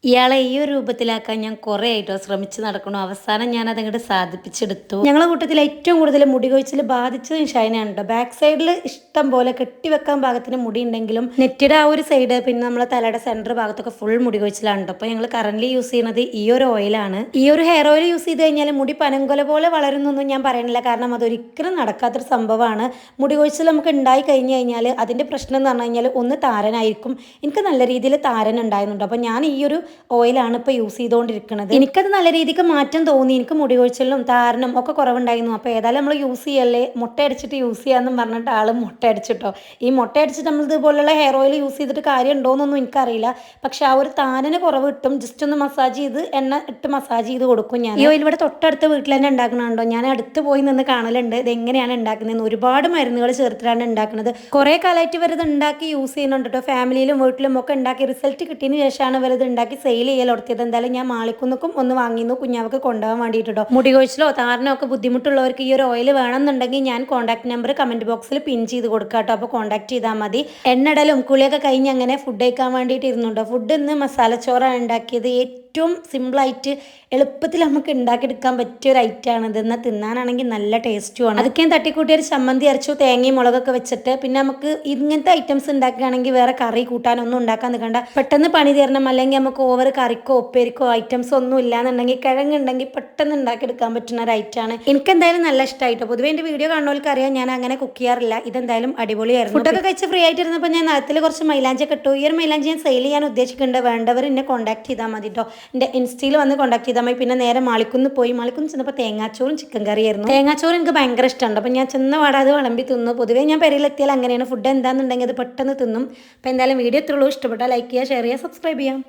ഇയാളെ ഈ ഒരു രൂപത്തിലാക്കാൻ ഞാൻ കുറേ ആയിട്ടോ ശ്രമിച്ച് നടക്കണു. അവസാനം ഞാൻ അതങ്ങോട്ട് സാധിപ്പിച്ചെടുത്തു. ഞങ്ങളെ കൂട്ടത്തിൽ ഏറ്റവും കൂടുതൽ മുടി കൊഴിച്ചിൽ ബാധിച്ചത് ഷൈനാണ് കേട്ടോ. ബാക്ക് സൈഡിൽ ഇഷ്ടം പോലെ കെട്ടിവെക്കാൻ പാകത്തിന് മുടി ഉണ്ടെങ്കിലും നെറ്റിയുടെ ആ ഒരു സൈഡ് പിന്നെ നമ്മളെ തലയുടെ സെൻറ്റർ ഭാഗത്തൊക്കെ ഫുൾ മുടി കൊഴിച്ചിലാണ് കേട്ടോ. അപ്പോൾ ഞങ്ങൾ കറന്റ് യൂസ് ചെയ്യുന്നത് ഈ ഒരു ഓയിലാണ്. ഈ ഒരു ഹെയർ ഓയിൽ യൂസ് ചെയ്ത് കഴിഞ്ഞാൽ മുടി പനങ്കൊല പോലെ വളരുന്നൊന്നും ഞാൻ പറയണില്ല. കാരണം അതൊരിക്കലും നടക്കാത്തൊരു സംഭവമാണ്. മുടി കൊഴിച്ചിൽ നമുക്ക് ഉണ്ടായി കഴിഞ്ഞ് കഴിഞ്ഞാൽ അതിൻ്റെ പ്രശ്നം എന്ന് പറഞ്ഞു കഴിഞ്ഞാൽ ഒന്ന് താരനായിരിക്കും. എനിക്ക് നല്ല രീതിയിൽ താരൻ ഉണ്ടായിരുന്നുണ്ട്. അപ്പോൾ ഞാൻ ഈ ഒരു ഓയിലാണ് ഇപ്പോൾ യൂസ് ചെയ്തുകൊണ്ടിരിക്കുന്നത്. എനിക്കത് നല്ല രീതിക്ക് മാറ്റം തോന്നി. എനിക്ക് മുടി കൊഴിച്ചിലും താരനും ഒക്കെ കുറവുണ്ടായിരുന്നു. അപ്പോൾ ഏതായാലും നമ്മൾ യൂസ് ചെയ്യല്ലേ, മുട്ട അടിച്ചിട്ട് യൂസ് ചെയ്യാമെന്നും പറഞ്ഞിട്ട് ആൾ മുട്ട അടിച്ചിട്ടോ. ഈ മുട്ട അടിച്ചിട്ട് നമ്മൾ ഇതുപോലുള്ള ഹെയർ ഓയിൽ യൂസ് ചെയ്തിട്ട് കാര്യം ഉണ്ടോയെന്നൊന്നും എനിക്കറിയില്ല. പക്ഷെ ആ ഒരു താരന് കുറവ് കിട്ടും. ജസ്റ്റ് ഒന്ന് മസാജ് ചെയ്ത് എണ്ണ ഇട്ട് മസാജ് ചെയ്ത് കൊടുക്കും ഞാൻ. ഈ ഓയിൽ ഇവിടെ തൊട്ടടുത്ത വീട്ടിൽ തന്നെ ഉണ്ടാക്കണുണ്ടോ. ഞാൻ അടുത്ത് പോയി നിന്ന് കാണലുണ്ട് ഇത് എങ്ങനെയാണ് ഉണ്ടാക്കുന്നത്. ഒരുപാട് മരുന്നുകൾ ചേർത്തിട്ടാണ് ഉണ്ടാക്കുന്നത്. കുറേ കാലമായിട്ട് ഇവരത് ഉണ്ടാക്കി യൂസ് ചെയ്യുന്നുണ്ട് കേട്ടോ. ഫാമിലിയിലും വീട്ടിലും ഒക്കെ ഉണ്ടാക്കി റിസൾട്ട് കിട്ടിയതിന് ശേഷമാണ് ഇവരത് ഉണ്ടാക്കി സെയിൽ ചെയ്യൽ ഉറത്തിയത്. എന്തായാലും ഞാൻ മാളിക്കുന്നുക്കും ഒന്ന് വാങ്ങിയിരുന്നു കുഞ്ഞാവക്ക് കൊണ്ടുപോകാൻ വേണ്ടിയിട്ടോ. മുടി കൊഴിച്ചിലോ താരനോ ഒക്കെ ബുദ്ധിമുട്ടുള്ളവർക്ക് ഈ ഒരു ഓയിൽ വേണമെന്നുണ്ടെങ്കിൽ ഞാൻ കോൺടാക്ട് നമ്പർ കമന്റ് ബോക്സിൽ പിൻ ചെയ്ത് കൊടുക്കാം കേട്ടോ. അപ്പോൾ കോൺടാക്ട് ചെയ്താൽ മതി. എണ്ണടലും കുളിയൊക്കെ കഴിഞ്ഞ് അങ്ങനെ ഫുഡ് കഴിക്കാൻ വേണ്ടിയിട്ട് ഇരുന്നുണ്ടോ. ഫുഡ് ഇന്ന് മസാലച്ചോറാണ് ഉണ്ടാക്കിയത്. ഏറ്റവും സിമ്പിളായിട്ട് എളുപ്പത്തിൽ നമുക്ക് ഉണ്ടാക്കിയെടുക്കാൻ പറ്റിയ ഒരു ഐറ്റമാണ് ഇത്. എന്നാൽ തിന്നാനാണെങ്കിൽ നല്ല ടേസ്റ്റുമാണ്. അതൊക്കെ ഞാൻ തട്ടിക്കൂട്ടി ഒരു ചമ്മന്തി അരച്ചു തേങ്ങയും മുളകൊക്കെ വെച്ചിട്ട് പിന്നെ നമുക്ക് ഇങ്ങനത്തെ ഐറ്റംസ് ഉണ്ടാക്കുകയാണെങ്കിൽ വേറെ കറി കൂട്ടാനൊന്നും ഉണ്ടാക്കാൻ നിൽക്കണ്ട. പെട്ടെന്ന് പണി തീരണം. അല്ലെങ്കിൽ നമുക്ക് ഓവർ കറിക്കോ ഉപ്പേരിക്കോ ഐറ്റംസ് ഒന്നും ഇല്ലാന്നുണ്ടെങ്കിൽ കിഴങ്ങുണ്ടെങ്കിൽ പെട്ടെന്ന് ഉണ്ടാക്കിയെടുക്കാൻ പറ്റുന്ന ഒരു ഐറ്റമാണ്. എനിക്ക് എന്തായാലും നല്ല ഇഷ്ടമായിട്ടോ. പൊതുവേ എൻ്റെ വീഡിയോ കാണുന്നവർക്ക് അറിയാം ഞാൻ അങ്ങനെ കുക്ക് ചെയ്യാറില്ല. ഇതെന്തായാലും അടിപൊളിയായിരുന്നു. ഫുഡൊക്കെ കഴിച്ച് ഫ്രീ ആയിട്ടിരുന്നപ്പോൾ ഞാൻ നഖത്തിൽ കുറച്ച് മൈലാഞ്ചി ഇട്ടു. ഈ ഒരു മൈലാഞ്ചി ഞാൻ സെയിൽ ചെയ്യാൻ ഉദ്ദേശിക്കുന്നുണ്ട്. വേണ്ടവർ എന്നെ കോൺടാക്ട് ചെയ്താൽ മതി കേട്ടോ. എൻ്റെ ഇൻസ്റ്റയിൽ വന്ന് കോൺടാക്ട് ചെയ്താൽ മതി. പിന്നെ നേരെ മാളിക്കുന്ന് പോയി. മാളിക്കുന്ന് ചെന്നപ്പോൾ തേങ്ങാച്ചോറും ചിക്കൻ കറിയായിരുന്നു. തേങ്ങാച്ചോറ് എനിക്ക് ഭയങ്കര ഇഷ്ടമുണ്ട്. അപ്പം ഞാൻ ചെന്ന പാടെ അത് വിളമ്പി തിന്നു. പൊതുവേ ഞാൻ പെരയിലെത്തിയാൽ അങ്ങനെയാണ്. ഫുഡ് എന്താണെന്നുണ്ടെങ്കിൽ അത് പെട്ടെന്ന് തിന്നും. അപ്പോൾ എന്തായാലും വീഡിയോ എത്രയുള്ളൂ. ഇഷ്ടപ്പെട്ടാൽ ലൈക്ക് ചെയ്യുക, ഷെയർ ചെയ്യുക, സബ്സ്ക്രൈബ് ചെയ്യാം.